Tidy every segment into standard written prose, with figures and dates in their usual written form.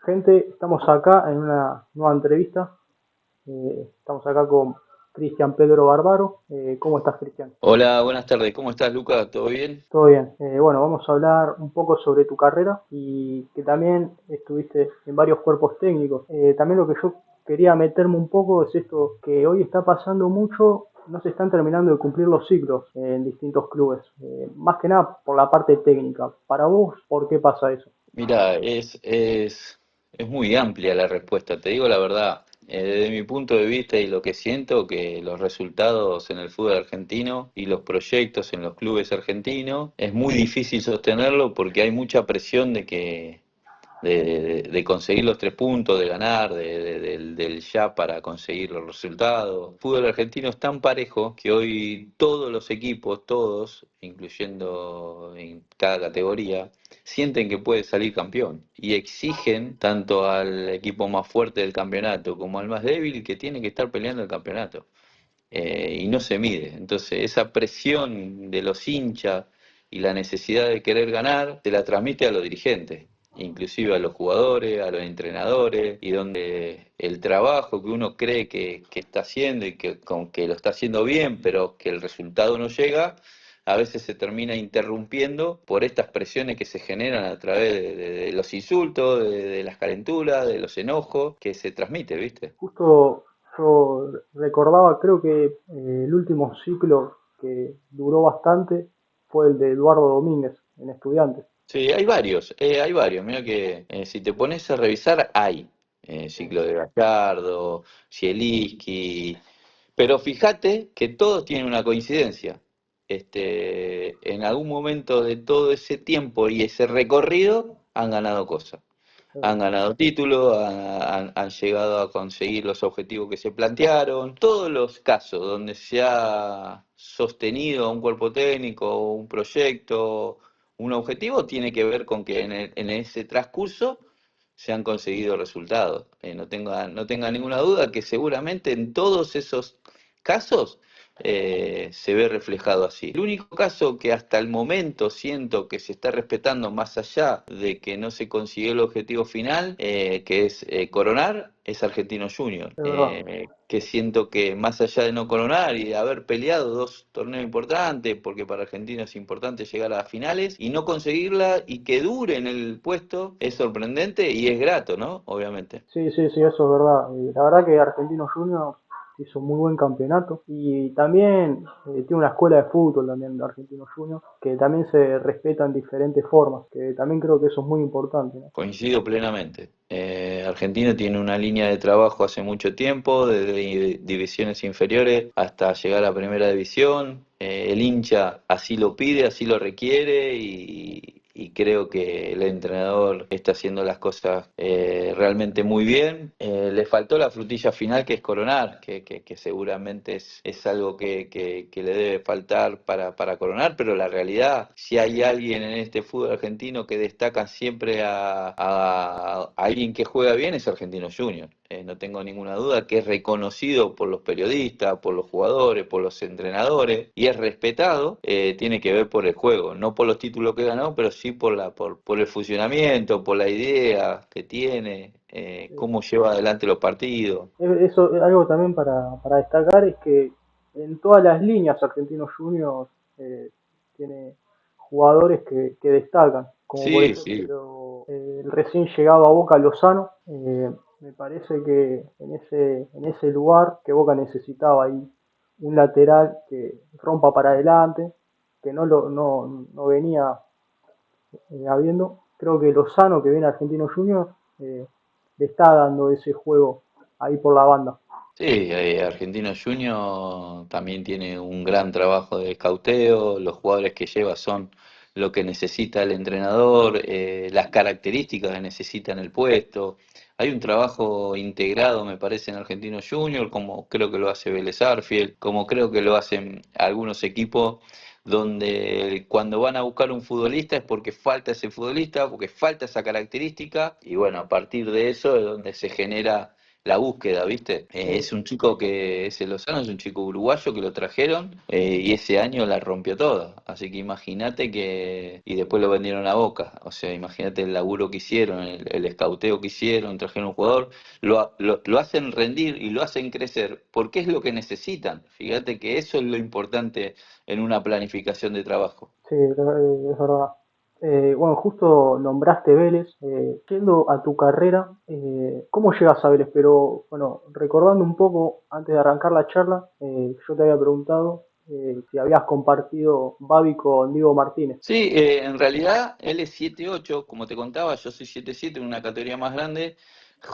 Gente, estamos acá en una nueva entrevista. Estamos acá con Cristian Pedro Barbaro. ¿Cómo estás, Cristian? Hola, buenas tardes. ¿Cómo estás, Luca? ¿Todo bien? Todo bien. Bueno, vamos a hablar un poco sobre tu carrera y que también estuviste en varios cuerpos técnicos. También lo que yo quería meterme un poco es esto que hoy está pasando mucho. No se están terminando de cumplir los ciclos en distintos clubes. Más que nada por la parte técnica. Para vos, ¿por qué pasa eso? Mira, es muy amplia la respuesta. Te digo la verdad, desde mi punto de vista y lo que siento, que los resultados en el fútbol argentino y los proyectos en los clubes argentinos es muy difícil sostenerlo porque hay mucha presión de conseguir los 3 puntos, de ganar, del ya para conseguir los resultados. El fútbol argentino es tan parejo que hoy todos los equipos, todos, incluyendo en cada categoría, sienten que puede salir campeón y exigen tanto al equipo más fuerte del campeonato como al más débil que tiene que estar peleando el campeonato. Y no se mide. Entonces, esa presión de los hinchas y la necesidad de querer ganar se la transmite a los dirigentes, inclusive a los jugadores, a los entrenadores, y donde el trabajo que uno cree que está haciendo y que lo está haciendo bien, pero que el resultado no llega, a veces se termina interrumpiendo por estas presiones que se generan a través de los insultos, de las calenturas, de los enojos que se transmite, ¿viste? Justo yo recordaba, creo que el último ciclo que duró bastante fue el de Eduardo Domínguez en Estudiantes. Sí, hay varios. Mira que si te pones a revisar, hay ciclo de Gallardo, Zielinski, pero fíjate que todos tienen una coincidencia. En algún momento de todo ese tiempo y ese recorrido han ganado cosas. Han ganado títulos, han llegado a conseguir los objetivos que se plantearon. Todos los casos donde se ha sostenido un cuerpo técnico, un proyecto, un objetivo, tiene que ver con que en ese transcurso se han conseguido resultados. No tenga ninguna duda que seguramente en todos esos casos se ve reflejado así. El único caso que hasta el momento siento que se está respetando más allá de que no se consiguió el objetivo final, que es coronar, es Argentino Junior. Es verdad. Que siento que más allá de no coronar y de haber peleado 2 torneos importantes, porque para Argentina es importante llegar a las finales, y no conseguirla y que dure en el puesto, es sorprendente y es grato, ¿no? Obviamente. Sí, sí, sí, eso es verdad. La verdad que Argentinos Juniors hizo un muy buen campeonato y también tiene una escuela de fútbol también de Argentinos Juniors que también se respeta en diferentes formas, que también creo que eso es muy importante, ¿no? Coincido plenamente. Argentina tiene una línea de trabajo hace mucho tiempo, desde divisiones inferiores hasta llegar a primera división. El hincha así lo pide, así lo requiere y creo que el entrenador está haciendo las cosas realmente muy bien. Le faltó la frutilla final que es coronar, que seguramente es algo que le debe faltar para coronar, pero la realidad, si hay alguien en este fútbol argentino que destaca siempre a alguien que juega bien, es Argentino Junior. No tengo ninguna duda que es reconocido por los periodistas, por los jugadores, por los entrenadores y es respetado. Tiene que ver por el juego, no por los títulos que ganó, pero sí por el funcionamiento, por la idea que tiene, cómo lleva adelante los partidos. Eso, algo también para destacar es que en todas las líneas Argentinos Juniors tiene jugadores que destacan, como por Sí, sí. ejemplo el recién llegado a Boca Lozano. Me parece que en ese lugar que Boca necesitaba ahí un lateral que rompa para adelante, que no venía habiendo. Creo que Lozano, que viene a Argentinos Juniors, le está dando ese juego ahí por la banda. Sí, Argentino Junior también tiene un gran trabajo de escauteo, los jugadores que lleva son lo que necesita el entrenador, las características que necesita en el puesto. Hay un trabajo integrado, me parece, en Argentino Junior, como creo que lo hace Vélez Sarsfield, como creo que lo hacen algunos equipos, donde cuando van a buscar un futbolista es porque falta ese futbolista, porque falta esa característica, y bueno, a partir de eso es donde se genera la búsqueda, ¿viste? Sí. Es un chico que, ese Lozano es un chico uruguayo que lo trajeron y ese año la rompió toda. Así que imagínate que, y después lo vendieron a Boca, o sea, imagínate el laburo que hicieron, el escauteo que hicieron, trajeron un jugador, lo hacen rendir y lo hacen crecer, porque es lo que necesitan. Fíjate que eso es lo importante en una planificación de trabajo. Sí, es verdad. Bueno, justo nombraste Vélez. Yendo a tu carrera, ¿cómo llegas a Vélez? Pero bueno, recordando un poco, antes de arrancar la charla, yo te había preguntado si habías compartido Babi con Diego Martínez. Sí, en realidad él es 7-8, como te contaba, yo soy 7-7 en una categoría más grande.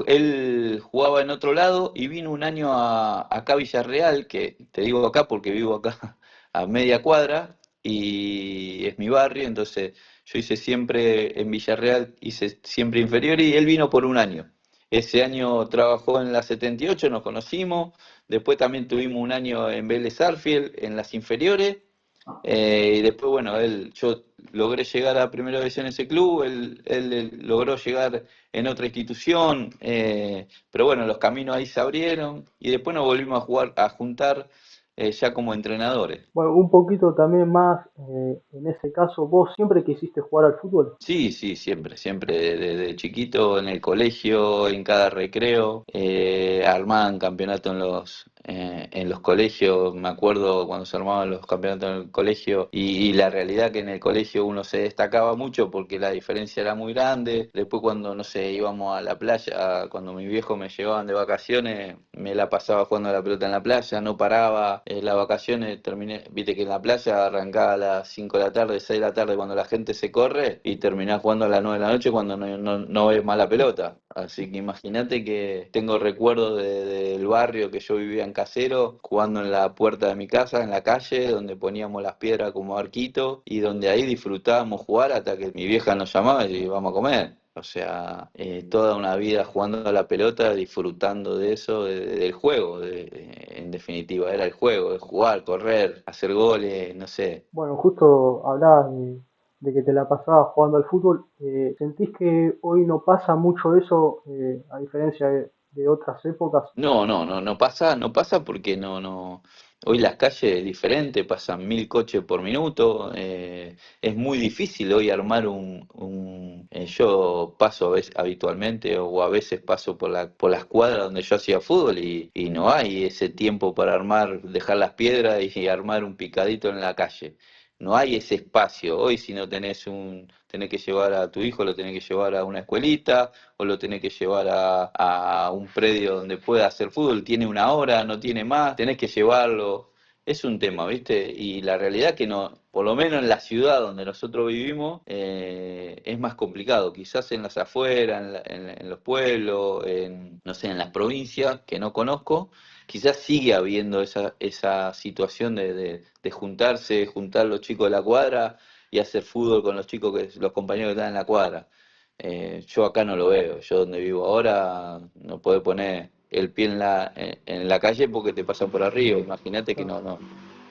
Él jugaba en otro lado y vino un año acá a Villarreal, que te digo acá porque vivo acá a media cuadra y es mi barrio, entonces yo hice siempre en Villarreal, hice siempre inferior y él vino por un año. Ese año trabajó en la 78, nos conocimos, después también tuvimos un año en Vélez Arfiel en las inferiores. Y después, bueno, yo logré llegar a primera división en ese club, él logró llegar en otra institución, pero bueno, los caminos ahí se abrieron y después nos volvimos a jugar, a juntar ya como entrenadores. Bueno, un poquito también más, en ese caso, vos siempre quisiste jugar al fútbol. Sí, sí, siempre, siempre desde chiquito en el colegio, en cada recreo, armaban campeonatos en los colegios, me acuerdo cuando se armaban los campeonatos en el colegio y la realidad que en el colegio uno se destacaba mucho porque la diferencia era muy grande, después cuando, no sé, íbamos a la playa, cuando mis viejos me llevaban de vacaciones, me la pasaba jugando a la pelota en la playa, no paraba, las vacaciones terminé, viste que en la playa arrancaba a las 5 de la tarde, 6 de la tarde cuando la gente se corre y terminás jugando a las 9 de la noche cuando no ves más la pelota. Así que imagínate que tengo recuerdos del barrio que yo vivía en Casero, jugando en la puerta de mi casa, en la calle, donde poníamos las piedras como arquito y donde ahí disfrutábamos jugar hasta que mi vieja nos llamaba y íbamos a comer. O sea, toda una vida jugando a la pelota, disfrutando de eso, del juego, en definitiva, era el juego, de jugar, correr, hacer goles, no sé. Bueno, justo hablabas de que te la pasabas jugando al fútbol. ¿Sentís que hoy no pasa mucho eso, a diferencia de otras épocas? No pasa porque no. Hoy las calles es diferente, pasan 1000 coches por minuto, es muy difícil hoy armar yo paso habitualmente o a veces paso por las cuadras donde yo hacía fútbol y no hay ese tiempo para armar, dejar las piedras y armar un picadito en la calle. No hay ese espacio. Hoy si no tenés que llevar a tu hijo, lo tenés que llevar a una escuelita o lo tenés que llevar a un predio donde pueda hacer fútbol, tiene una hora, no tiene más, tenés que llevarlo. Es un tema, ¿viste? Y la realidad que no, por lo menos en la ciudad donde nosotros vivimos, es más complicado. Quizás en las afueras, en los pueblos, no sé, en las provincias que no conozco, quizás sigue habiendo esa situación de juntarse, juntar los chicos de la cuadra y hacer fútbol con los chicos, los compañeros que están en la cuadra. Yo acá no lo veo. Yo donde vivo ahora no puedo poner el pie en la calle porque te pasan por arriba. Imagínate que no.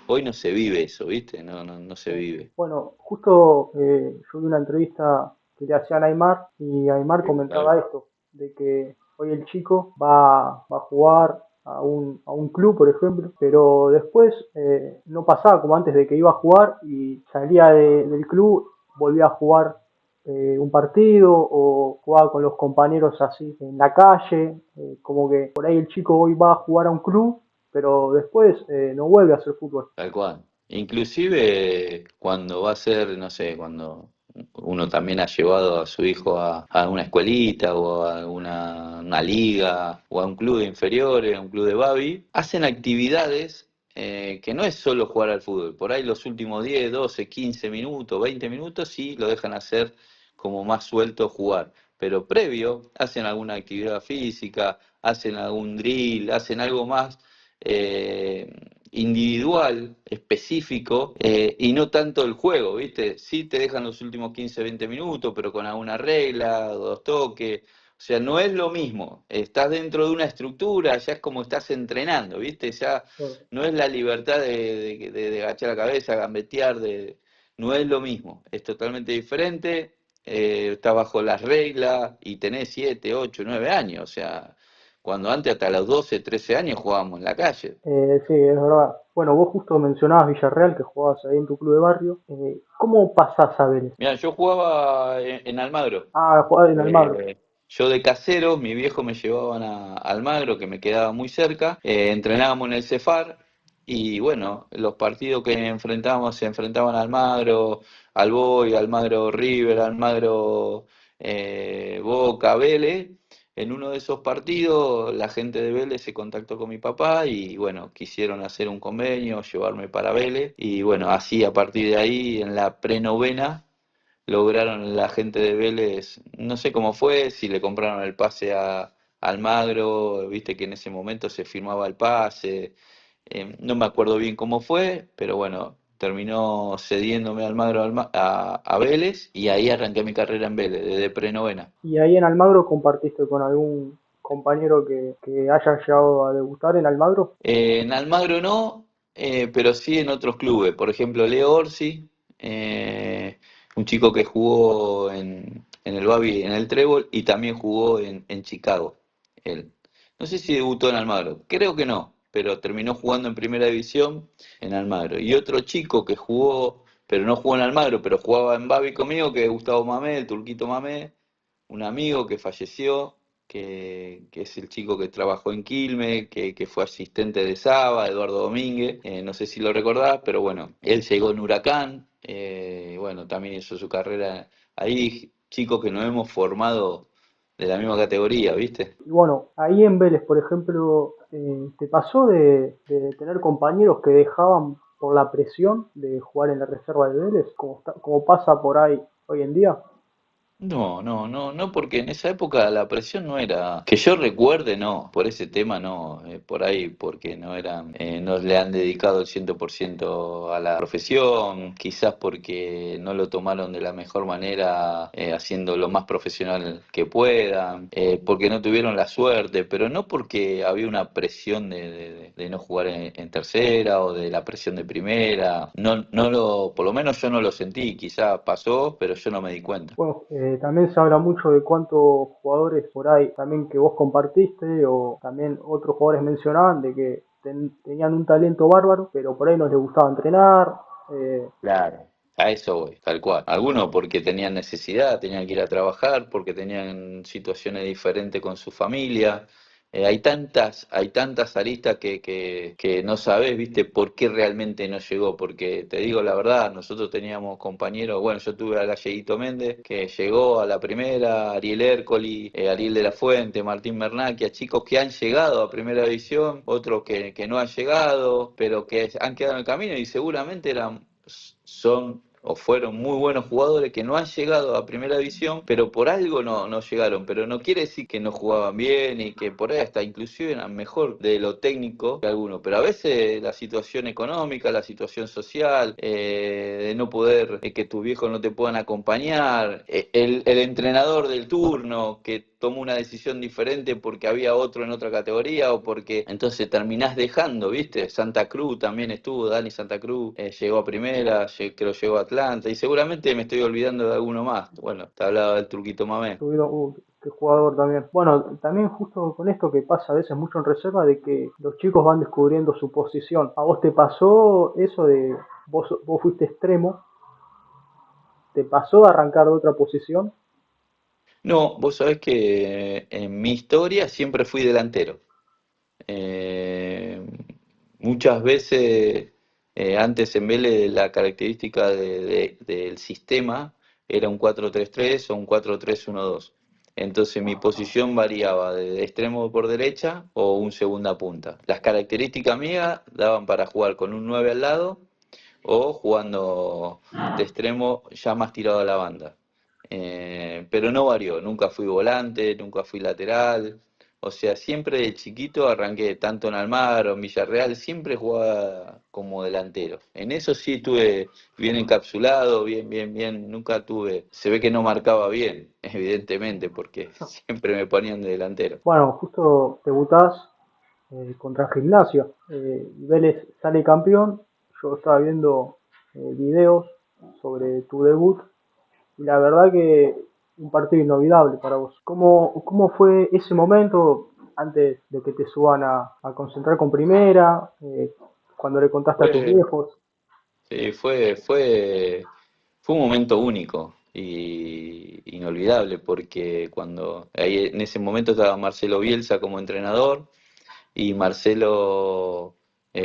Hoy no se vive eso, ¿viste? No se vive. Bueno, justo yo vi una entrevista que le hacía a Neymar y Neymar Claro. comentaba esto, de que hoy el chico va a jugar a un club, por ejemplo, pero después no pasaba como antes de que iba a jugar y salía del club, volvía a jugar un partido o jugaba con los compañeros así en la calle, como que por ahí el chico hoy va a jugar a un club, pero después no vuelve a hacer fútbol. Tal cual. Inclusive cuando va a ser, no sé, cuando uno también ha llevado a su hijo a una escuelita o a una liga o a un club de inferiores, a un club de Babi, hacen actividades que no es solo jugar al fútbol. Por ahí los últimos 10, 12, 15 minutos, 20 minutos sí lo dejan hacer como más suelto jugar. Pero previo hacen alguna actividad física, hacen algún drill, hacen algo más eh, individual, específico, y no tanto el juego, ¿viste? Sí te dejan los últimos 15, 20 minutos, pero con alguna regla, dos toques. O sea, no es lo mismo. Estás dentro de una estructura, ya es como estás entrenando, ¿viste? Ya no es la libertad de agachar la cabeza, gambetear, no es lo mismo. Es totalmente diferente. Está bajo las reglas y tenés 7, 8, 9 años. O sea, cuando antes hasta los 12, 13 años jugábamos en la calle. Sí, es verdad. Bueno, vos justo mencionabas Villarreal, que jugabas ahí en tu club de barrio. ¿Cómo pasás a Vélez? Mira, yo jugaba en Almagro. Ah, jugabas en Almagro. Eh, yo de casero, mi viejo me llevaban a Almagro, que me quedaba muy cerca, entrenábamos en el Cefar y bueno, los partidos que enfrentábamos se enfrentaban a Almagro, al Boy, Almagro River, Almagro Boca, Vélez. En uno de esos partidos la gente de Vélez se contactó con mi papá y bueno, quisieron hacer un convenio, llevarme para Vélez y bueno, así a partir de ahí en la prenovena lograron la gente de Vélez, no sé cómo fue, si le compraron el pase a Almagro, viste que en ese momento se firmaba el pase, no me acuerdo bien cómo fue, pero bueno, terminó cediéndome Almagro a Vélez y ahí arranqué mi carrera en Vélez, desde prenovena. ¿Y ahí en Almagro compartiste con algún compañero que haya llegado a debutar en Almagro? En Almagro no, pero sí en otros clubes. Por ejemplo, Leo Orsi, un chico que jugó en el Babi, en el Trébol, y también jugó en Chicago. Él. No sé si debutó en Almagro, creo que no, pero terminó jugando en primera división en Almagro. Y otro chico que jugó, pero no jugó en Almagro, pero jugaba en Babi conmigo, que es Gustavo Mamé, el turquito Mamé, un amigo que falleció, que es el chico que trabajó en Quilmes, que fue asistente de Saba, Eduardo Domínguez, no sé si lo recordás, pero bueno, él llegó en Huracán, bueno, también hizo su carrera ahí, chicos que nos hemos formado de la misma categoría, ¿viste? Y bueno, ahí en Vélez, por ejemplo, ¿te pasó de tener compañeros que dejaban por la presión de jugar en la reserva de Vélez, como pasa por ahí hoy en día? No, no, no, no, porque en esa época la presión no era, que yo recuerde, no, por ese tema no, por ahí, porque no eran, no le han dedicado el 100% a la profesión, quizás porque no lo tomaron de la mejor manera, haciendo lo más profesional que puedan, porque no tuvieron la suerte, pero no porque había una presión de no jugar en tercera o de la presión de primera, no, no lo, por lo menos yo no lo sentí, quizás pasó, pero yo no me di cuenta. Bueno, también se habla mucho de cuántos jugadores por ahí también que vos compartiste o también otros jugadores mencionaban de que tenían un talento bárbaro, pero por ahí no les gustaba entrenar. eh, Claro. A eso voy, tal cual. Algunos porque tenían necesidad, tenían que ir a trabajar, porque tenían situaciones diferentes con su familia. Hay tantas aristas que no sabes, viste, por qué realmente no llegó. Porque te digo la verdad, nosotros teníamos compañeros, bueno, yo tuve a Galleguito Méndez, que llegó a la primera, Ariel Hércoli, Ariel de la Fuente, Martín Bernacchia, chicos que han llegado a primera división, otros que no han llegado, pero que han quedado en el camino y seguramente son o fueron muy buenos jugadores que no han llegado a primera división, pero por algo no llegaron. Pero no quiere decir que no jugaban bien y que por ahí hasta inclusive eran mejor de lo técnico que algunos. Pero a veces la situación económica, la situación social, de no poder, que tus viejos no te puedan acompañar, el entrenador del turno que tomó una decisión diferente porque había otro en otra categoría o porque entonces terminás dejando, ¿viste? Santa Cruz también estuvo, Dani Santa Cruz, llegó a primera, creo llegó a Atlanta y seguramente me estoy olvidando de alguno más. Bueno, te hablaba del Turquito Mamé. qué jugador también. Bueno, también justo con esto que pasa a veces mucho en reserva de que los chicos van descubriendo su posición. ¿A vos te pasó eso de vos fuiste extremo? ¿Te pasó de arrancar de otra posición? No, vos sabés que en mi historia siempre fui delantero. Eh, Muchas veces, antes en Vélez la característica del sistema era un 4-3-3 o un 4-3-1-2. Entonces mi posición variaba de extremo por derecha o un segunda punta. Las características mías daban para jugar con un 9 al lado o jugando de extremo ya más tirado a la banda. Pero no varió, nunca fui volante, nunca fui lateral, o sea, siempre de chiquito arranqué tanto en Almagro, en Villarreal, siempre jugaba como delantero. En eso sí estuve bien encapsulado, bien, bien, bien, nunca tuve, se ve que no marcaba bien, evidentemente, porque siempre me ponían de delantero. Bueno, justo debutás contra Gimnasia. Vélez sale campeón. Yo estaba viendo videos sobre tu debut y la verdad que un partido inolvidable para vos. ¿Cómo fue ese momento? antes de que te suban a concentrar con primera, cuando le contaste a tus Fue, viejos. sí, fue un momento único y inolvidable porque cuando ahí en ese momento estaba Marcelo Bielsa como entrenador y Marcelo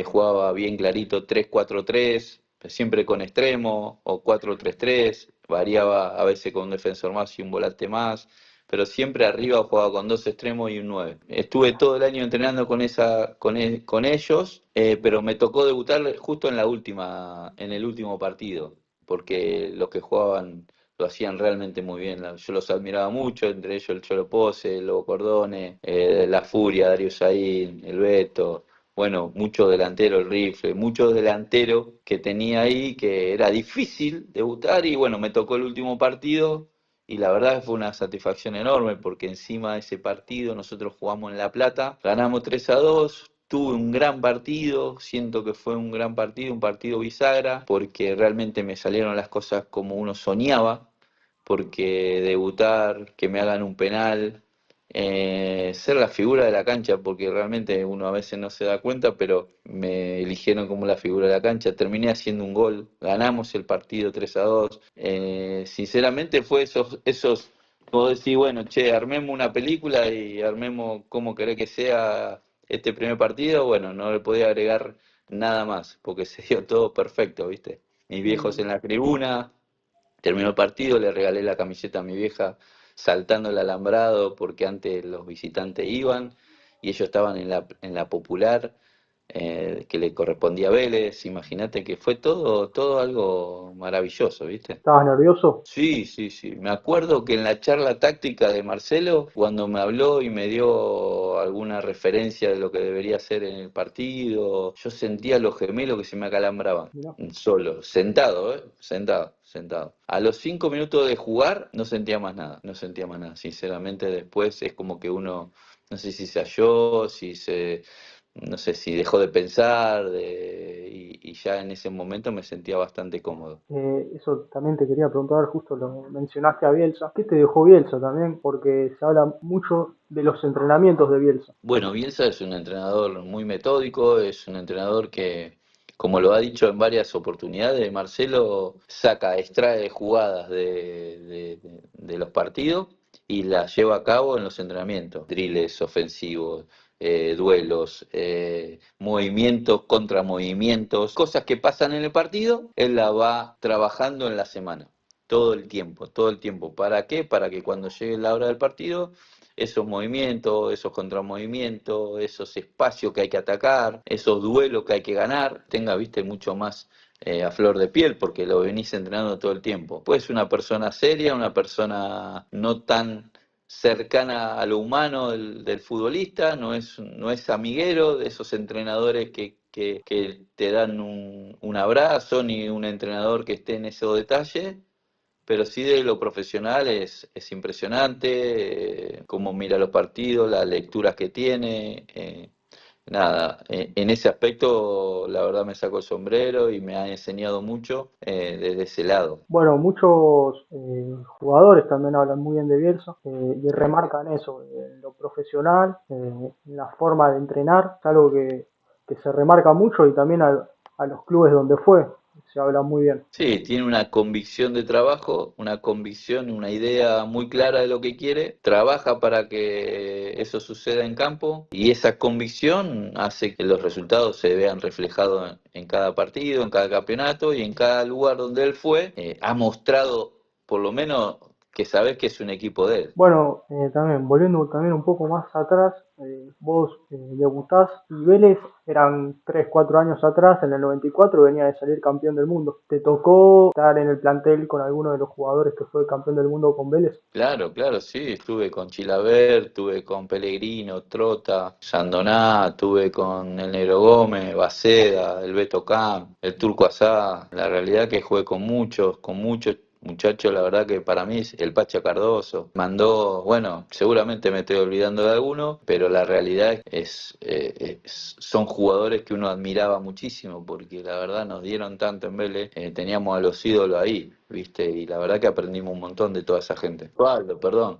jugaba bien clarito 3-4-3, siempre con extremo, o 4-3-3, variaba a veces con un defensor más y un volante más, pero siempre arriba jugaba con dos extremos y un 9. Estuve todo el año entrenando con ellos, pero me tocó debutar justo en el último partido, porque los que jugaban lo hacían realmente muy bien. Yo los admiraba mucho, entre ellos el Cholo Pose, el Lobo Cordone, La Furia, Darío Saín, el Beto, bueno, muchos delanteros, el Rifle, muchos delanteros que tenía ahí que era difícil debutar y bueno, me tocó el último partido y la verdad que fue una satisfacción enorme porque encima de ese partido nosotros jugamos en La Plata, ganamos 3-2. Tuve un gran partido, siento que fue un partido bisagra, porque realmente me salieron las cosas como uno soñaba, porque debutar, que me hagan un penal, ser la figura de la cancha, porque realmente uno a veces no se da cuenta, pero me eligieron como la figura de la cancha, terminé haciendo un gol, ganamos el partido 3-2. Sinceramente fue como decir, bueno, che, armemos una película y armemos como querés que sea este primer partido, bueno, no le podía agregar nada más, porque se dio todo perfecto, ¿viste? Mis viejos Y en la tribuna. Terminó el partido, le regalé la camiseta a mi vieja saltando el alambrado porque antes los visitantes iban y ellos estaban en la popular que le correspondía a Vélez. Imagínate que fue todo algo maravilloso, ¿viste? estabas nervioso. Sí, sí, sí. Me acuerdo que en la charla táctica de Marcelo, cuando me habló y me dio alguna referencia de lo que debería hacer en el partido, yo sentía los gemelos que se me acalambraban. Mirá. Solo, sentado, ¿eh? Sentado, sentado. A los 5 minutos de jugar no sentía más nada, no sentía más nada. Sinceramente después es como que uno, no sé si se halló, no sé si dejó de pensar y ya en ese momento me sentía bastante cómodo. Eso también te quería preguntar, justo lo mencionaste a Bielsa. ¿Qué te dejó Bielsa también? Porque se habla mucho de los entrenamientos de Bielsa. Bueno, Bielsa es un entrenador muy metódico, es un entrenador que, como lo ha dicho en varias oportunidades, Marcelo extrae jugadas de los partidos y las lleva a cabo en los entrenamientos, dribles ofensivos, duelos, movimientos contra movimientos, cosas que pasan en el partido, él la va trabajando en la semana, todo el tiempo, todo el tiempo. ¿Para qué? Para que cuando llegue la hora del partido esos movimientos, esos contramovimientos, esos espacios que hay que atacar, esos duelos que hay que ganar, tenga, viste, mucho más a flor de piel porque lo venís entrenando todo el tiempo. Pues una persona seria, una persona no tan cercana a lo humano del futbolista, no es amiguero de esos entrenadores que te dan un abrazo, ni un entrenador que esté en esos detalles, pero sí de lo profesional es impresionante, cómo mira los partidos, las lecturas que tiene. Nada, en ese aspecto la verdad me saco el sombrero y me ha enseñado mucho desde ese lado. Bueno, muchos jugadores también hablan muy bien de Bielsa y remarcan eso, lo profesional, la forma de entrenar, es algo que se remarca mucho y también a los clubes donde fue, se habla muy bien. Sí, tiene una convicción de trabajo, una convicción, una idea muy clara de lo que quiere, trabaja para que eso suceda en campo y esa convicción hace que los resultados se vean reflejados en cada partido, en cada campeonato y en cada lugar donde él fue. Ha mostrado, por lo menos, que sabes que es un equipo de él. Bueno, también, volviendo también un poco más atrás, vos debutás y Vélez eran 3 4 años atrás, en el 94 venía de salir campeón del mundo. ¿Te tocó estar en el plantel con alguno de los jugadores que fue campeón del mundo con Vélez? Claro, claro, sí, estuve con Chilaver, estuve con Pellegrino, Trota, Sandoná, estuve con el Negro Gómez, Baceda, el Beto Camp, el Turco Asá. La realidad que jugué con muchos muchachos, la verdad que para mí es el Pacha Cardoso. Mandó, bueno, seguramente me estoy olvidando de alguno, pero la realidad son jugadores que uno admiraba muchísimo, porque la verdad nos dieron tanto en Vélez, teníamos a los ídolos ahí, ¿viste? Y la verdad que aprendimos un montón de toda esa gente. Osvaldo, perdón.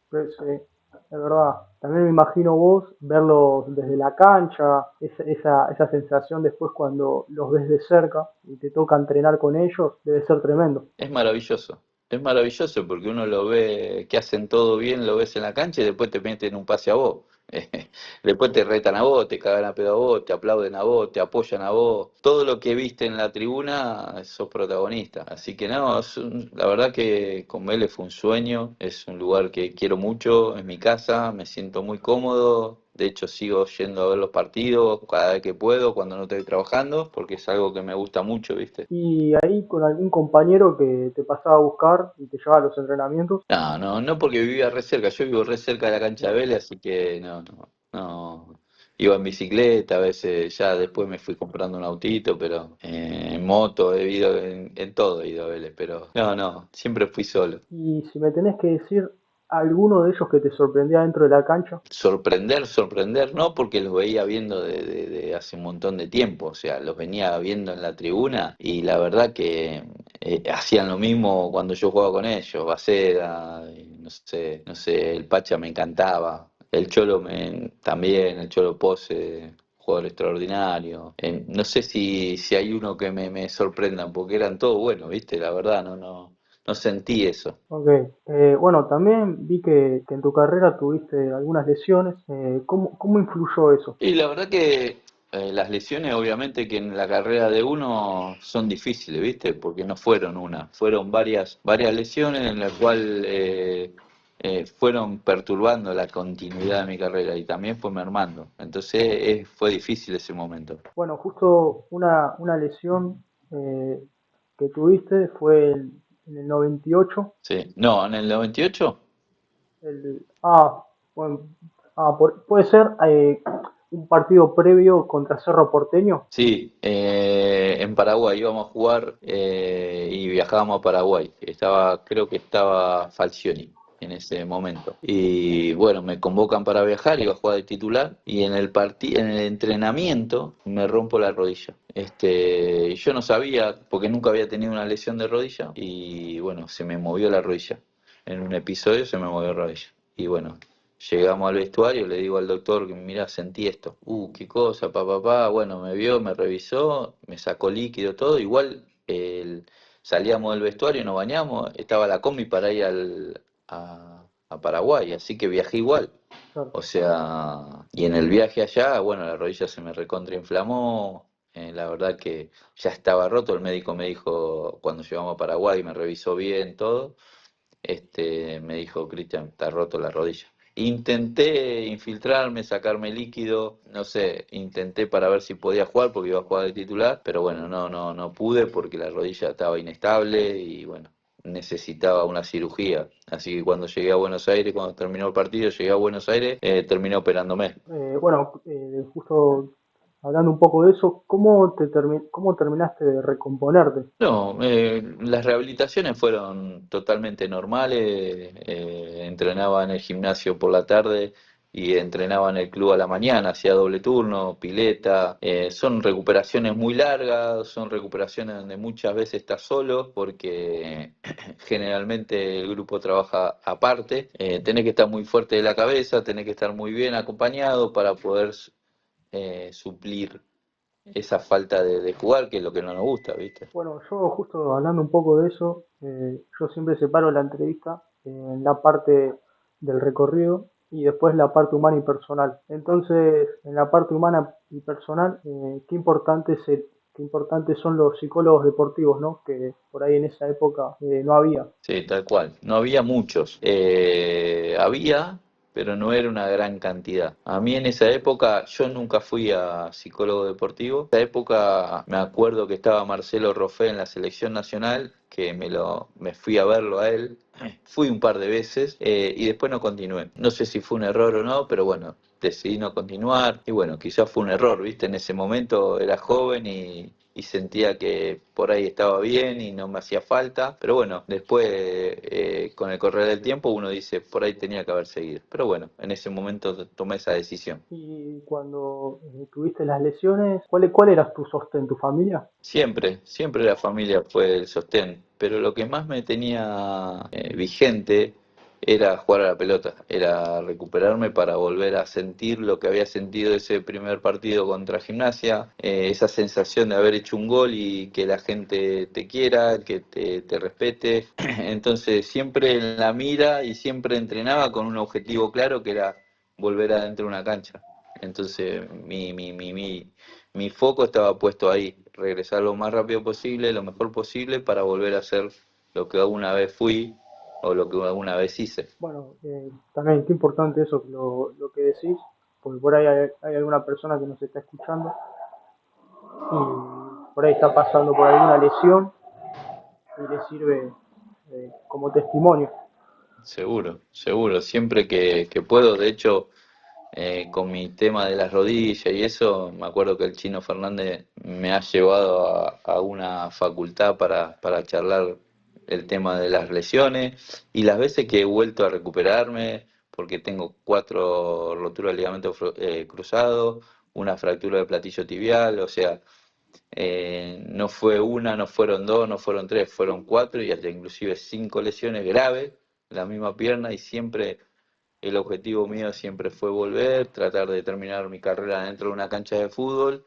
Pues, es verdad. también me imagino vos verlos desde la cancha, esa sensación después cuando los ves de cerca y te toca entrenar con ellos, debe ser tremendo. Es maravilloso porque uno lo ve que hacen todo bien, lo ves en la cancha y después te meten un pase a vos. Después te retan a vos, te cagan a pedo a vos, te aplauden a vos, te apoyan a vos. Todo lo que viste en la tribuna sos protagonista. Así que no, la verdad que con Vélez fue un sueño, es un lugar que quiero mucho, es mi casa, me siento muy cómodo. De hecho, sigo yendo a ver los partidos cada vez que puedo, cuando no estoy trabajando, porque es algo que me gusta mucho, ¿viste? Y ahí con algún compañero que te pasaba a buscar y te llevaba a los entrenamientos. No, no, no porque vivía re cerca, yo vivo re cerca de la cancha de Bien. Vélez, así que no. Iba en bicicleta, a veces ya después me fui comprando un autito, pero en moto he ido, en todo he ido a Vélez, pero no, siempre fui solo. Y si me tenés que decir alguno de ellos que te sorprendía dentro de la cancha. Sorprender, no, porque los veía viendo de hace un montón de tiempo, o sea, los venía viendo en la tribuna y la verdad que hacían lo mismo cuando yo jugaba con ellos, Baceda, y no sé, el Pacha me encantaba, el Cholo también, el Cholo Pose, jugador extraordinario. No sé si hay uno que me sorprenda, porque eran todos buenos, ¿viste? La verdad, no sentí eso. Ok, bueno, también vi que en tu carrera tuviste algunas lesiones. ¿Cómo influyó eso? Y la verdad que las lesiones obviamente que en la carrera de uno son difíciles, ¿viste? Porque no fueron una, fueron varias lesiones en las cuales fueron perturbando la continuidad de mi carrera y también fue mermando. Entonces fue difícil ese momento. Bueno, justo una lesión que tuviste fue en el 98. Sí, no, en el 98. Bueno, puede ser un partido previo contra Cerro Porteño. Sí, en Paraguay íbamos a jugar y viajábamos a Paraguay. Creo que estaba Falcioni en ese momento. Y bueno, me convocan para viajar, iba a jugar de titular y en el entrenamiento me rompo la rodilla. Y yo no sabía, porque nunca había tenido una lesión de rodilla y bueno, se me movió la rodilla. En un episodio se me movió la rodilla. Y bueno, llegamos al vestuario, le digo al doctor que mira, sentí esto. Qué cosa, papá. Bueno, me vio, me revisó, me sacó líquido, todo. Igual salíamos del vestuario, nos bañamos, estaba la combi para ir a Paraguay, así que viajé igual. Claro. O sea, y en el viaje allá, bueno, la rodilla se me recontrainflamó. La verdad que ya estaba roto. El médico me dijo, cuando llegamos a Paraguay, me revisó bien todo. Me dijo, Cristian, está roto la rodilla. Intenté infiltrarme, sacarme líquido, no sé, intenté para ver si podía jugar porque iba a jugar de titular, pero bueno, no pude porque la rodilla estaba inestable y bueno, necesitaba una cirugía. Así que cuando llegué a Buenos Aires, cuando terminó el partido, llegué a Buenos Aires, terminé operándome. Bueno, justo hablando un poco de eso, ¿cómo terminaste de recomponerte? No, las rehabilitaciones fueron totalmente normales. Entrenaba en el gimnasio por la tarde y entrenaba en el club a la mañana, hacía doble turno, pileta. Son recuperaciones muy largas, son recuperaciones donde muchas veces estás solo porque generalmente el grupo trabaja aparte. Tenés que estar muy fuerte de la cabeza, tenés que estar muy bien acompañado para poder suplir esa falta de jugar, que es lo que no nos gusta, ¿viste? Bueno, yo justo hablando un poco de eso, yo siempre separo la entrevista en la parte del recorrido y después la parte humana y personal. Entonces, en la parte humana y personal, qué importantes son los psicólogos deportivos, ¿no? Que por ahí en esa época no había. Sí, tal cual. No había muchos. Había, pero no era una gran cantidad. A mí en esa época, yo nunca fui a psicólogo deportivo. En esa época me acuerdo que estaba Marcelo Roffé en la selección nacional, que me fui a verlo a él. Fui un par de veces y después no continué. No sé si fue un error o no, pero bueno, decidí no continuar. Y bueno, quizás fue un error, ¿viste? En ese momento era joven y sentía que por ahí estaba bien y no me hacía falta. Pero bueno, después con el correr del tiempo uno dice, por ahí tenía que haber seguido. Pero bueno, en ese momento tomé esa decisión. Y cuando tuviste las lesiones, ¿cuál era tu sostén, tu familia? Siempre la familia fue el sostén, pero lo que más me tenía vigente era jugar a la pelota, era recuperarme para volver a sentir lo que había sentido ese primer partido contra Gimnasia, esa sensación de haber hecho un gol y que la gente te quiera, que te respete. Entonces siempre en la mira y siempre entrenaba con un objetivo claro que era volver adentro de una cancha. Entonces mi foco estaba puesto ahí, regresar lo más rápido posible, lo mejor posible para volver a ser lo que alguna vez fui o lo que alguna vez hice. Bueno, también qué importante eso, lo que decís, porque por ahí hay alguna persona que nos está escuchando y por ahí está pasando por alguna lesión y le sirve como testimonio. Seguro, seguro, siempre que puedo, de hecho, con mi tema de las rodillas y eso, me acuerdo que el Chino Fernández me ha llevado a una facultad para charlar el tema de las lesiones y las veces que he vuelto a recuperarme, porque tengo 4 roturas de ligamento cruzado, una fractura de platillo tibial, o sea, no fue una, no fueron dos, no fueron tres, fueron 4 y hasta inclusive 5 lesiones graves en la misma pierna y siempre el objetivo mío siempre fue volver, tratar de terminar mi carrera dentro de una cancha de fútbol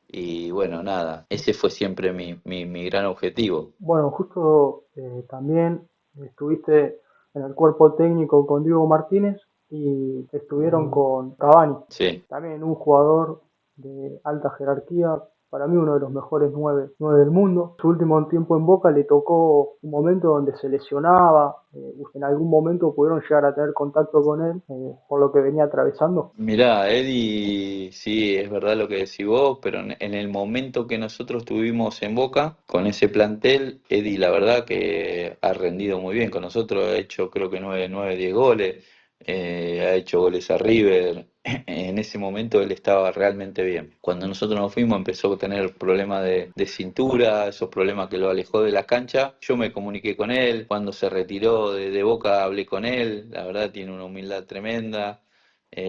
y bueno, nada, ese fue siempre mi gran objetivo. Bueno, justo también estuviste en el cuerpo técnico con Diego Martínez y estuvieron con Cavani, Sí. también un jugador de alta jerarquía, para mí uno de los mejores nueve del mundo. Su último tiempo en Boca le tocó un momento donde se lesionaba, en algún momento pudieron llegar a tener contacto con él por lo que venía atravesando. Mirá, Eddie, sí, es verdad lo que decís vos, pero en el momento que nosotros tuvimos en Boca, con ese plantel, Eddie la verdad que ha rendido muy bien con nosotros, ha hecho creo que 10 goles, ha hecho goles a River, en ese momento él estaba realmente bien. Cuando nosotros nos fuimos empezó a tener problemas de cintura, esos problemas que lo alejó de la cancha, yo me comuniqué con él, cuando se retiró de Boca hablé con él, la verdad tiene una humildad tremenda.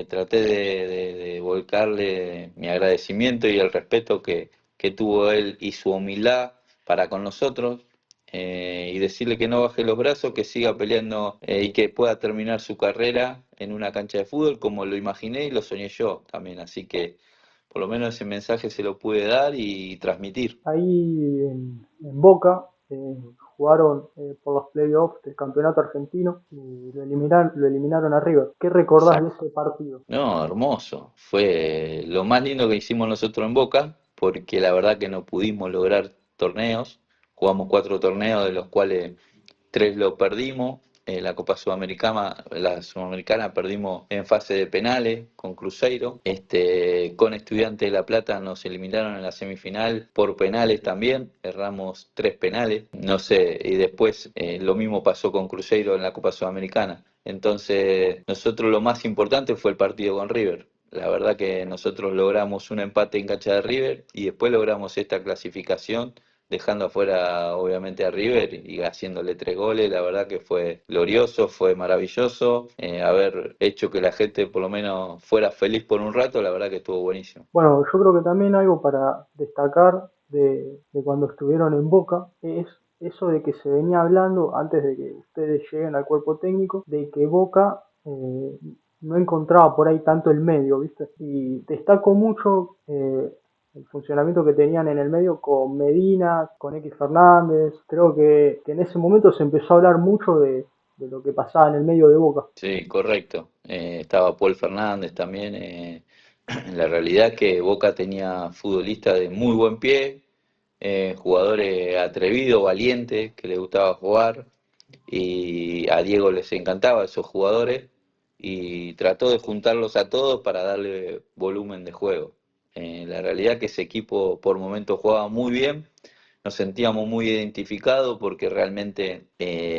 Traté de volcarle mi agradecimiento y el respeto que tuvo él y su humildad para con nosotros y decirle que no baje los brazos, que siga peleando y que pueda terminar su carrera en una cancha de fútbol como lo imaginé y lo soñé yo también. Así que por lo menos ese mensaje se lo pude dar y transmitir. Ahí en Boca jugaron por los playoffs del campeonato argentino y lo eliminaron a River. ¿Qué recordás de Exacto. ese partido? No, hermoso. Fue lo más lindo que hicimos nosotros en Boca, porque la verdad que no pudimos lograr torneos. Jugamos 4 torneos, de los cuales 3 lo perdimos. La Copa Sudamericana, la Sudamericana perdimos en fase de penales con Cruzeiro. Con Estudiantes de La Plata nos eliminaron en la semifinal por penales también. Erramos 3 penales. No sé, y después lo mismo pasó con Cruzeiro en la Copa Sudamericana. Entonces, nosotros lo más importante fue el partido con River. La verdad que nosotros logramos un empate en cancha de River y después logramos esta clasificación dejando afuera obviamente a River y haciéndole 3 goles. La verdad que fue glorioso, fue maravilloso. Haber hecho que la gente por lo menos fuera feliz por un rato, la verdad que estuvo buenísimo. Bueno, yo creo que también algo para destacar de cuando estuvieron en Boca es eso de que se venía hablando antes de que ustedes lleguen al cuerpo técnico, de que Boca no encontraba por ahí tanto el medio, ¿viste? Y destacó mucho el funcionamiento que tenían en el medio con Medina, con X Fernández. Creo que en ese momento se empezó a hablar mucho de lo que pasaba en el medio de Boca. Sí, correcto. Estaba Paul Fernández también. La realidad que Boca tenía futbolistas de muy buen pie, jugadores atrevidos, valientes, que les gustaba jugar. Y a Diego les encantaba esos jugadores y trató de juntarlos a todos para darle volumen de juego. La realidad que ese equipo por momentos jugaba muy bien, nos sentíamos muy identificados porque realmente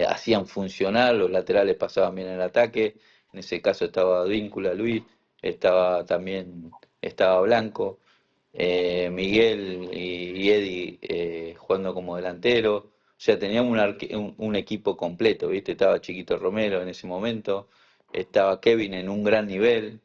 hacían funcionar, los laterales pasaban bien el ataque, en ese caso estaba Víncula Luis, estaba también estaba Blanco, Miguel y Eddie jugando como delantero, o sea, teníamos un equipo completo, ¿viste? Estaba Chiquito Romero en ese momento, estaba Kevin en un gran nivel,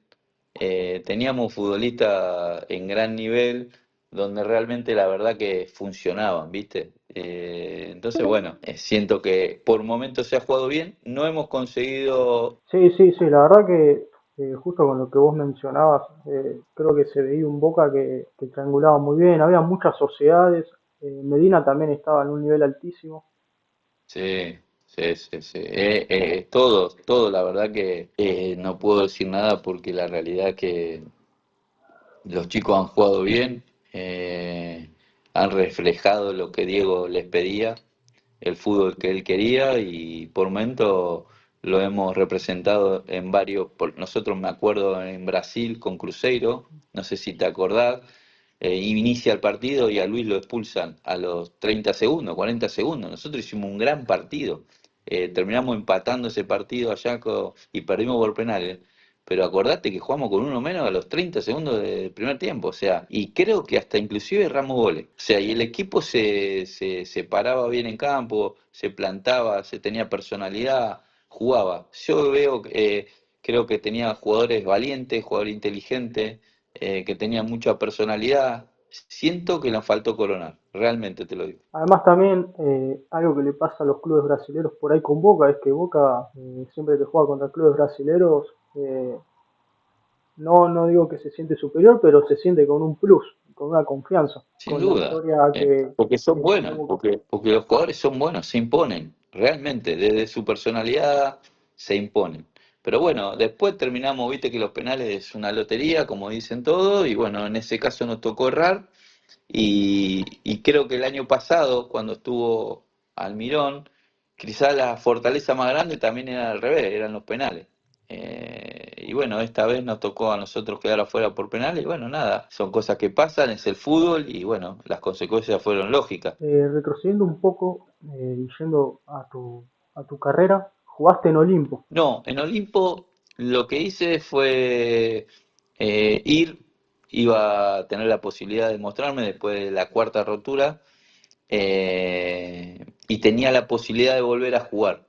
teníamos futbolistas en gran nivel donde realmente la verdad que funcionaban, ¿viste? Entonces, bueno, siento que por momentos se ha jugado bien, no hemos conseguido. Sí, sí, sí, la verdad que justo con lo que vos mencionabas, creo que se veía un Boca que triangulaba muy bien, había muchas sociedades, Medina también estaba en un nivel altísimo. Sí, sí, sí, sí. Todo, la verdad que no puedo decir nada porque la realidad que los chicos han jugado bien, han reflejado lo que Diego les pedía, el fútbol que él quería y por momento lo hemos representado en varios, nosotros me acuerdo en Brasil con Cruzeiro, no sé si te acordás, inicia el partido y a Luis lo expulsan a los 30 segundos, 40 segundos, nosotros hicimos un gran partido, terminamos empatando ese partido allá y perdimos por penales. Pero acordate que jugamos con uno menos a los 30 segundos del primer tiempo, o sea, y creo que hasta inclusive erramos goles. O sea, y el equipo se paraba bien en campo, se plantaba, se tenía personalidad, jugaba. Yo veo, creo que tenía jugadores valientes, jugadores inteligentes, que tenían mucha personalidad. Siento que nos faltó coronar, realmente te lo digo. Además también algo que le pasa a los clubes brasileños por ahí con Boca es que Boca siempre que juega contra clubes brasileños no digo que se siente superior, pero se siente con un plus, con una confianza, Sin con la duda, historia porque son que tiene buenos, Boca. porque los jugadores son buenos, se imponen, realmente, desde su personalidad se imponen. Pero bueno, después terminamos, viste que los penales es una lotería, como dicen todos, y bueno, en ese caso nos tocó errar, y creo que el año pasado, cuando estuvo Almirón, quizás la fortaleza más grande también era al revés, eran los penales. Y bueno, esta vez nos tocó a nosotros quedar afuera por penales, y bueno, nada, son cosas que pasan, es el fútbol, y bueno, las consecuencias fueron lógicas. Retrocediendo un poco y yendo a tu carrera, jugaste en Olimpo. No, en Olimpo lo que hice fue iba a tener la posibilidad de mostrarme después de la cuarta rotura, y tenía la posibilidad de volver a jugar.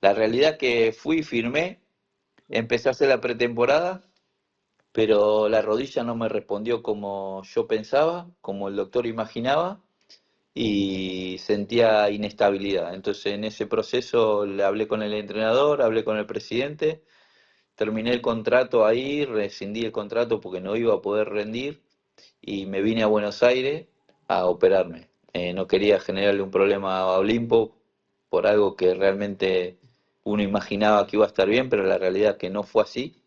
La realidad que fui, firmé, ¿Sí? empecé a hacer la pretemporada, pero la rodilla no me respondió como yo pensaba, como el doctor imaginaba, y sentía inestabilidad. Entonces en ese proceso le hablé con el entrenador, hablé con el presidente, terminé el contrato ahí, rescindí el contrato porque no iba a poder rendir y me vine a Buenos Aires a operarme. No quería generarle un problema a Olimpo por algo que realmente uno imaginaba que iba a estar bien, pero la realidad es que no fue así.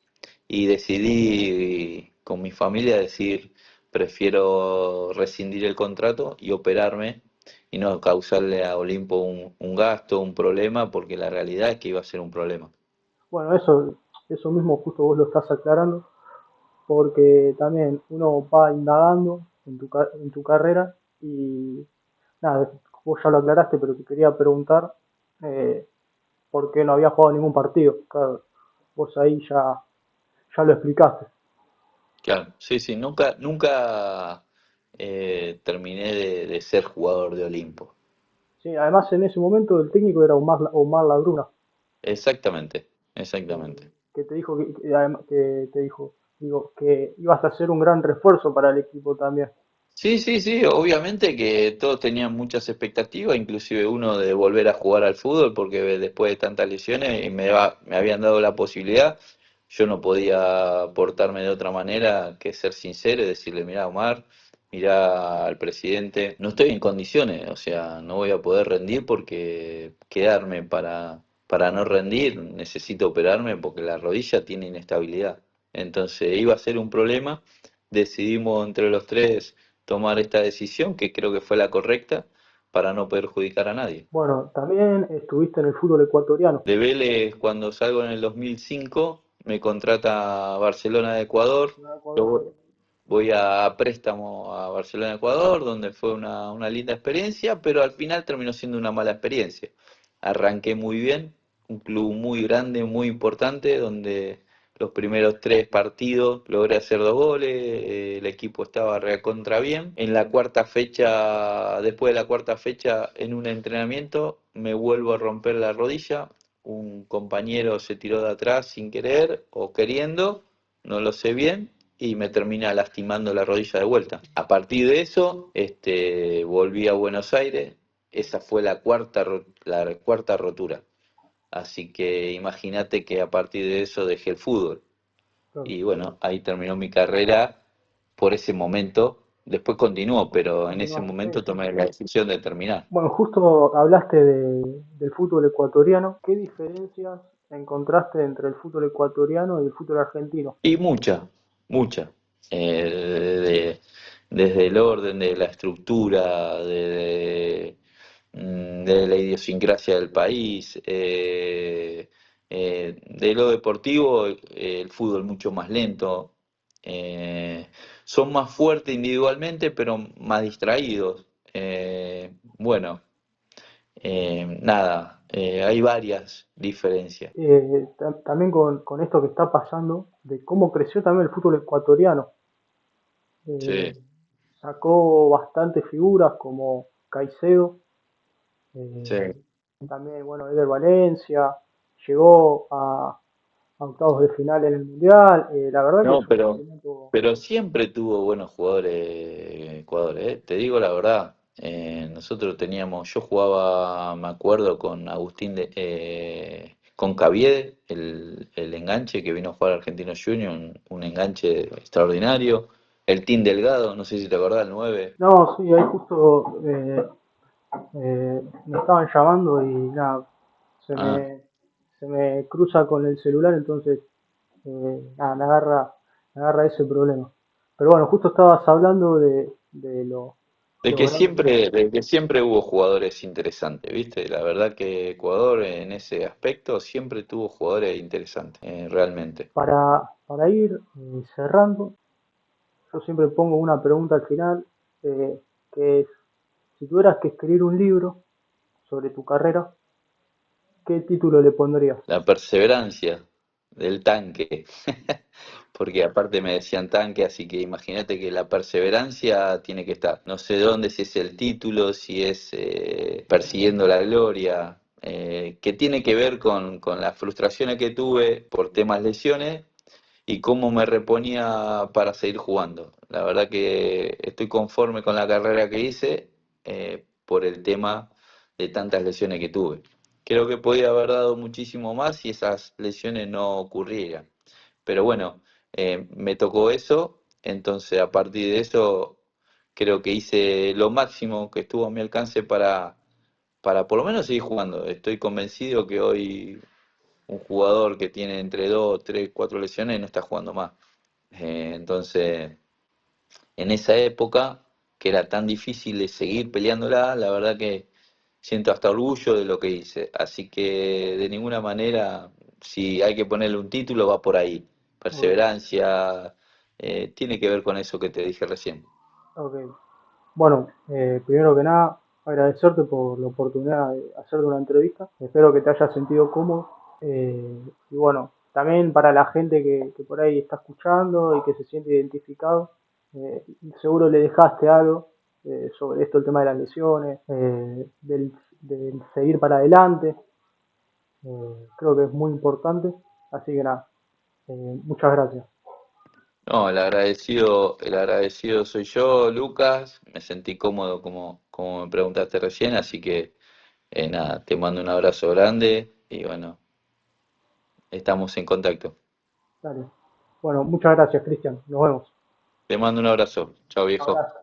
Y decidí con mi familia decir, prefiero rescindir el contrato y operarme y no causarle a Olimpo un gasto, un problema, porque la realidad es que iba a ser un problema. Bueno, eso mismo justo vos lo estás aclarando, porque también uno va indagando en tu carrera y nada, vos ya lo aclaraste, pero te quería preguntar eh, por qué no había jugado ningún partido. Claro, vos ahí ya lo explicaste. Claro, sí, sí, nunca terminé de ser jugador de Olimpo. Sí, además en ese momento el técnico era Omar Labruna, Exactamente, exactamente. que te dijo que te dijo, digo, que ibas a ser un gran refuerzo para el equipo también. Sí, sí, sí, obviamente que todos tenían muchas expectativas, inclusive uno de volver a jugar al fútbol, porque después de tantas lesiones y me habían dado la posibilidad, yo no podía portarme de otra manera que ser sincero y decirle, mira Omar, mira al presidente, no estoy en condiciones, o sea, no voy a poder rendir porque quedarme para no rendir, necesito operarme porque la rodilla tiene inestabilidad. Entonces iba a ser un problema, decidimos entre los tres tomar esta decisión, que creo que fue la correcta, para no perjudicar a nadie. Bueno, también estuviste en el fútbol ecuatoriano. De Vélez, cuando salgo en el 2005, me contrata Barcelona de Ecuador. Yo voy a préstamo a Barcelona de Ecuador, donde fue una linda experiencia, pero al final terminó siendo una mala experiencia. Arranqué muy bien, un club muy grande, muy importante, donde los primeros tres partidos logré hacer dos goles, el equipo estaba recontra bien. En la cuarta fecha, después de la cuarta fecha, en un entrenamiento, me vuelvo a romper la rodilla. Un compañero se tiró de atrás sin querer o queriendo, no lo sé bien, y me termina lastimando la rodilla de vuelta. A partir de eso, volví a Buenos Aires, esa fue la cuarta rotura. Así que imagínate que a partir de eso dejé el fútbol. Claro. Y bueno, ahí terminó mi carrera por ese momento. Después continuó, pero en ese Continúa. Sí, momento sí. tomé la decisión de terminar. Bueno, justo hablaste del fútbol ecuatoriano. ¿Qué diferencias encontraste entre el fútbol ecuatoriano y el fútbol argentino? Y mucha, mucha. Eh, desde el orden, de la estructura, de la idiosincrasia del país, de lo deportivo, el fútbol mucho más lento. eh, Son más fuertes individualmente, pero más distraídos. Bueno, nada, hay varias diferencias. También con esto que está pasando, de cómo creció también el fútbol ecuatoriano. Eh, Sí, Sacó bastantes figuras como Caicedo, sí. eh, también, bueno, Eder Valencia, llegó a octavos de final en el Mundial. La verdad que No, es un pero, campeonato pero siempre tuvo buenos jugadores Ecuador, ¿eh? Te digo la verdad. Nosotros teníamos, yo jugaba, me acuerdo, con con Caviedes, el enganche que vino a jugar a Argentinos Juniors, un enganche extraordinario. El Team Delgado, no sé si te acordás, el 9. no, sí, ahí justo me estaban llamando y nada, se Ah, me, se me cruza con el celular, entonces nada, me agarra ese problema. Pero bueno, justo estabas hablando de de los que grandes. siempre hubo jugadores interesantes, ¿viste? La verdad que Ecuador en ese aspecto siempre tuvo jugadores interesantes, realmente. Para ir cerrando, yo siempre pongo una pregunta al final, eh, que es, si tuvieras que escribir un libro sobre tu carrera, ¿qué título le pondrías? La perseverancia del tanque, porque aparte me decían tanque, así que imagínate que la perseverancia tiene que estar. No sé dónde, si es el título, si es persiguiendo la gloria, que tiene que ver con las frustraciones que tuve por temas lesiones y cómo me reponía para seguir jugando. La verdad que estoy conforme con la carrera que hice por el tema de tantas lesiones que tuve. Creo que podía haber dado muchísimo más si esas lesiones no ocurrieran. Pero bueno, me tocó eso, entonces a partir de eso creo que hice lo máximo que estuvo a mi alcance para por lo menos seguir jugando. Estoy convencido que hoy un jugador que tiene entre 2, 3, 4 lesiones no está jugando más. Entonces, en esa época, que era tan difícil de seguir peleándola, la verdad que siento hasta orgullo de lo que hice. Así que de ninguna manera, si hay que ponerle un título, va por ahí. Ok, Perseverancia, tiene que ver con eso que te dije recién. ok. Bueno, primero que nada, agradecerte por la oportunidad de hacerte una entrevista. Espero que te hayas sentido cómodo. Y bueno, también para la gente que por ahí está escuchando y que se siente identificado, eh, seguro le dejaste algo sobre esto, el tema de las lesiones, del seguir para adelante. Creo que es muy importante. Así que nada, muchas gracias. No, el agradecido soy yo, Lucas. Me sentí cómodo como me preguntaste recién, así que nada, te mando un abrazo grande y bueno, estamos en contacto. Dale. Bueno, muchas gracias, Cristian. Nos vemos. Te mando un abrazo. Chao, viejo. Abrazo.